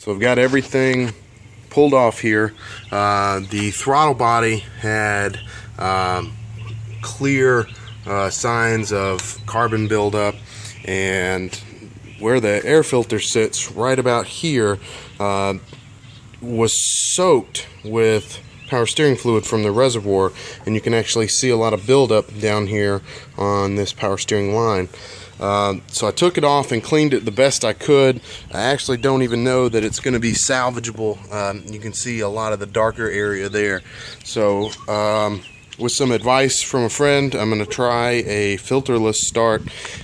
So I've got everything pulled off here. The throttle body had clear signs of carbon buildup, and where the air filter sits right about here was soaked with power steering fluid from the reservoir, and you can actually see a lot of buildup down here on this power steering line. So I took it off and cleaned it the best I could. I actually don't even know that it's going to be salvageable. You can see a lot of the darker area there. So with some advice from a friend, I'm going to try a filterless start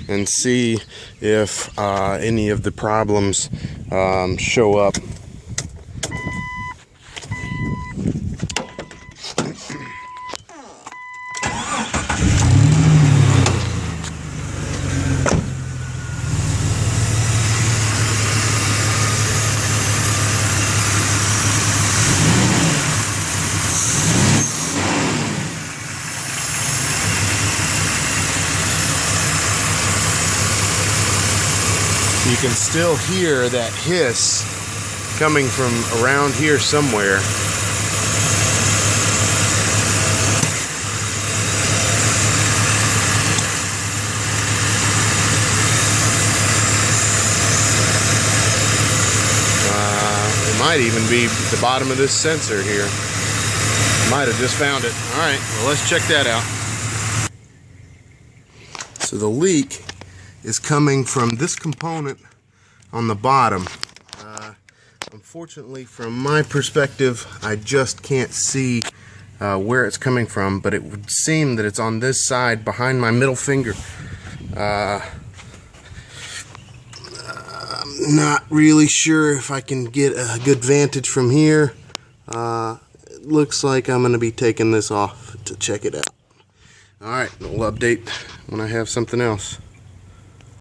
and see if any of the problems show up. You can still hear that hiss coming from around here somewhere. It might even be the bottom of this sensor here. Might have just found it. All right, well, let's check that out. So the leak is coming from this component on the bottom. Unfortunately, from my perspective, I just can't see where it's coming from, but it would seem that it's on this side behind my middle finger. I'm not really sure if I can get a good vantage from here. It looks like I'm going to be taking this off to check it out. Alright, we'll update when I have something else.